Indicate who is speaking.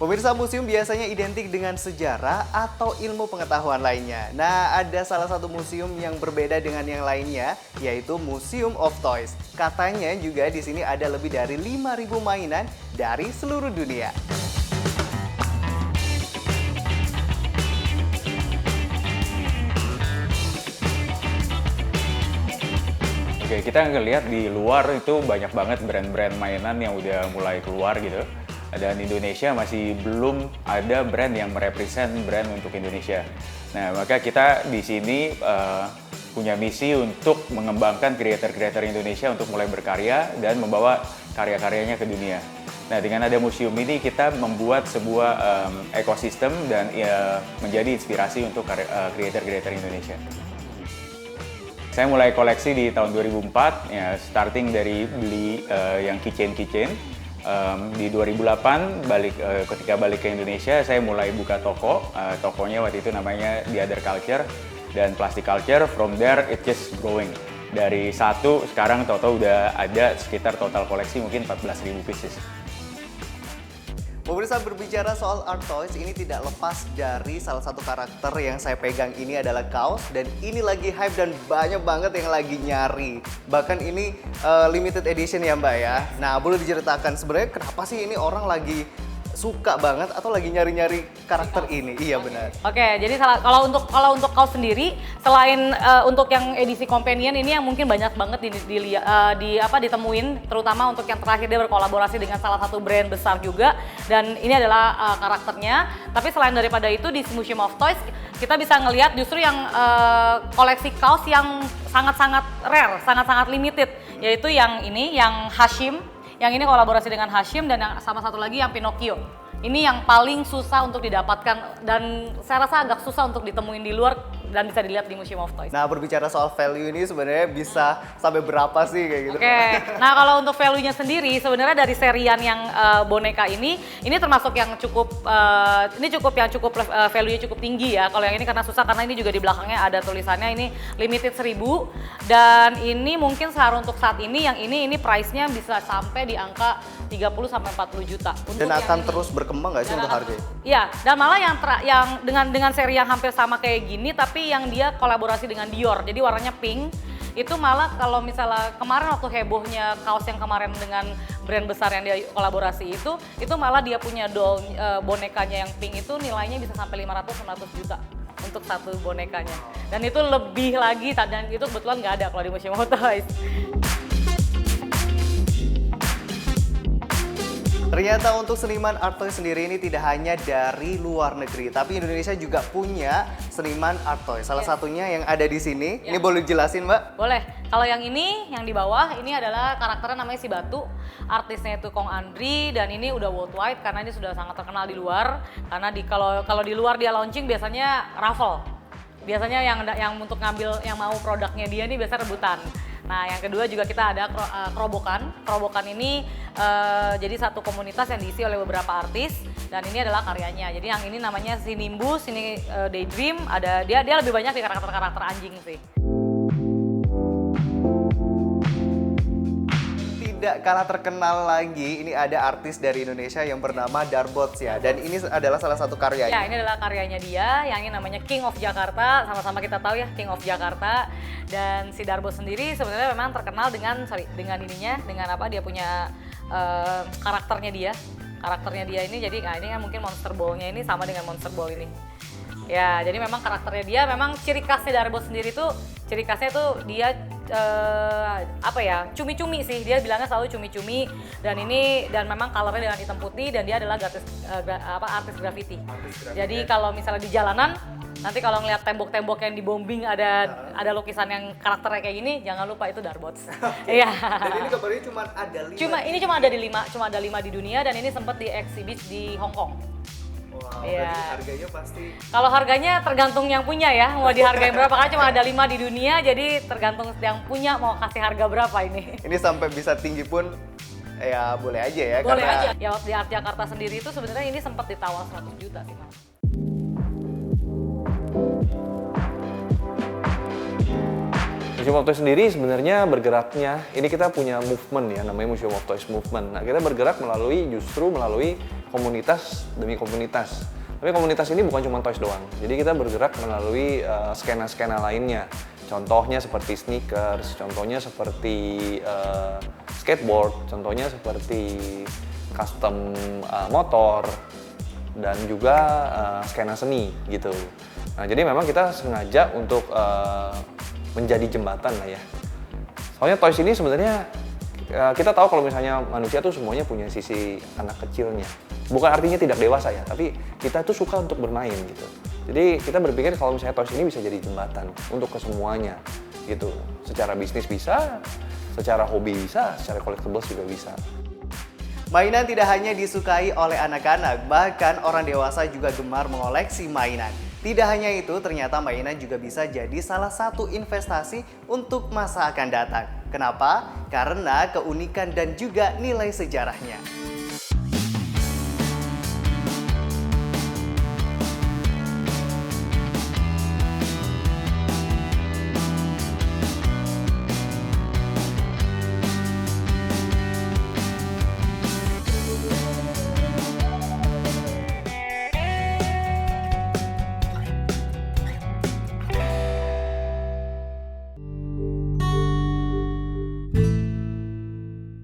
Speaker 1: Pemirsa, museum biasanya identik dengan sejarah atau ilmu pengetahuan lainnya. Nah, ada salah satu museum yang berbeda dengan yang lainnya, yaitu Museum of Toys. Katanya juga di sini ada lebih dari 5.000 mainan dari seluruh dunia.
Speaker 2: Oke, kita ngelihat di luar itu banyak banget brand-brand mainan yang udah mulai keluar gitu. Dan Indonesia masih belum ada brand yang merepresent brand untuk Indonesia. Nah, maka kita di sini punya misi untuk mengembangkan kreator-kreator Indonesia untuk mulai berkarya dan membawa karya-karyanya ke dunia. Nah, dengan ada museum ini kita membuat sebuah ekosistem dan menjadi inspirasi untuk kreator-kreator Indonesia. Saya mulai koleksi di tahun 2004, ya, starting dari beli yang keychain. Di 2008 ketika balik ke Indonesia, saya mulai buka toko. Tokonya waktu itu namanya The Other Culture dan Plastic Culture. From there it just growing. Dari satu sekarang total udah ada sekitar total koleksi mungkin 14.000 pieces.
Speaker 1: Pemirsa, berbicara soal art toys, ini tidak lepas dari salah satu karakter yang saya pegang ini adalah kaos, dan ini lagi hype dan banyak banget yang lagi nyari. Bahkan ini limited edition ya Mbak ya. Nah, boleh diceritakan sebenarnya kenapa sih ini orang lagi suka banget atau lagi nyari-nyari karakter ini? Iya benar.
Speaker 3: Oke, jadi kalau untuk kaos sendiri, selain untuk yang edisi companion ini yang mungkin banyak banget ditemuin, terutama untuk yang terakhir dia berkolaborasi dengan salah satu brand besar juga, dan ini adalah karakternya. Tapi selain daripada itu di Museum of Toys kita bisa ngelihat justru yang koleksi kaos yang sangat-sangat rare, sangat-sangat limited, yaitu yang ini, yang Hashim. Yang ini kolaborasi dengan Hashim, dan yang sama satu lagi yang Pinocchio. Ini yang paling susah untuk didapatkan dan saya rasa agak susah untuk ditemuin di luar dan bisa dilihat di Museum of Toys.
Speaker 1: Nah, berbicara soal value ini sebenarnya bisa sampai berapa sih kayak gitu?
Speaker 3: Oke, nah kalau untuk value-nya sendiri sebenarnya dari serian yang boneka ini termasuk yang cukup value-nya cukup tinggi ya. Kalau yang ini karena susah, karena ini juga di belakangnya ada tulisannya ini limited 1000, dan ini mungkin untuk saat ini yang ini price-nya bisa sampai di angka 30 sampai 40 juta.
Speaker 1: Dan akan terus berkembang nggak sih untuk harganya?
Speaker 3: Iya, dan malah yang dengan seri yang hampir sama kayak gini tapi yang dia kolaborasi dengan Dior, jadi warnanya pink. Itu malah kalau misalnya kemarin waktu hebohnya kaos yang kemarin dengan brand besar yang dia kolaborasi itu malah dia punya doll bonekanya yang pink itu nilainya bisa sampai 500-600 juta untuk satu bonekanya. Dan itu lebih lagi, dan itu kebetulan nggak ada kalau di Museum of Toys.
Speaker 1: Ternyata untuk seniman art toys sendiri ini tidak hanya dari luar negeri, tapi Indonesia juga punya seniman art toys. Salah satunya yang ada di sini. Ini boleh dijelasin, Mbak?
Speaker 3: Boleh. Kalau yang ini, yang di bawah, ini adalah karakternya namanya si Batu. Artisnya itu Kong Andri, dan ini udah worldwide karena ini sudah sangat terkenal di luar. Karena kalau di luar dia launching biasanya raffle. Biasanya yang untuk ngambil yang mau produknya dia nih biasa rebutan. Nah, yang kedua juga kita ada kerobokan. Kerobokan ini jadi satu komunitas yang diisi oleh beberapa artis, dan ini adalah karyanya. Jadi yang ini namanya si Nimbus, ini Daydream, ada dia lebih banyak di karakter-karakter anjing sih.
Speaker 1: Tidak kalah terkenal lagi, ini ada artis dari Indonesia yang bernama Darbots ya, dan ini adalah salah satu karyanya.
Speaker 3: Ya, ini adalah karyanya dia, yang ini namanya King of Jakarta, sama-sama kita tahu ya King of Jakarta. Dan si Darbots sendiri sebenarnya memang terkenal dengan dia punya karakternya dia ini, jadi ini kan mungkin Monster Ball-nya ini sama dengan Monster Ball ini. Ya, jadi memang karakternya dia, memang ciri khasnya Darbots sendiri tuh, ciri khasnya tuh dia cumi-cumi sih, dia bilangnya selalu cumi-cumi, dan memang colornya dengan hitam putih, dan dia adalah artis graffiti. Jadi kalau misalnya di jalanan nanti kalau ngeliat tembok-tembok yang dibombing ada lukisan yang karakternya kayak gini, jangan lupa itu Darbots. Iya.
Speaker 1: Dan ini kabarnya cuma ada 5.
Speaker 3: Ini cuma ada 5 di dunia, dan ini sempat di-exhibit di Hong Kong.
Speaker 1: Wow,
Speaker 3: Iya.
Speaker 1: Harganya pasti.
Speaker 3: Kalau harganya tergantung yang punya ya, mau dihargain berapa, karena cuma ada 5 di dunia, jadi tergantung yang punya mau kasih harga berapa ini.
Speaker 1: Ini sampai bisa tinggi pun ya boleh aja ya.
Speaker 3: Boleh aja. Ya di Art Jakarta sendiri itu sebenarnya ini sempat ditawar 100 juta sih Mas.
Speaker 4: Museum of Toys sendiri sebenarnya bergeraknya, ini kita punya movement ya, namanya Museum of Toys Movement. Nah, kita bergerak melalui komunitas demi komunitas. Tapi komunitas ini bukan cuma toys doang. Jadi kita bergerak melalui skena-skena lainnya. Contohnya seperti sneakers, contohnya seperti skateboard, contohnya seperti custom motor, dan juga skena seni gitu. Nah, jadi memang kita sengaja untuk menjadi jembatan lah ya. Soalnya toys ini sebenarnya kita tahu kalau misalnya manusia tuh semuanya punya sisi anak kecilnya. Bukan artinya tidak dewasa ya, tapi kita tuh suka untuk bermain gitu. Jadi kita berpikir kalau misalnya toys ini bisa jadi jembatan untuk kesemuanya gitu. Secara bisnis bisa, secara hobi bisa, secara collectibles juga bisa.
Speaker 1: Mainan tidak hanya disukai oleh anak-anak, bahkan orang dewasa juga gemar mengoleksi mainan. Tidak hanya itu, ternyata mainan juga bisa jadi salah satu investasi untuk masa akan datang. Kenapa? Karena keunikan dan juga nilai sejarahnya.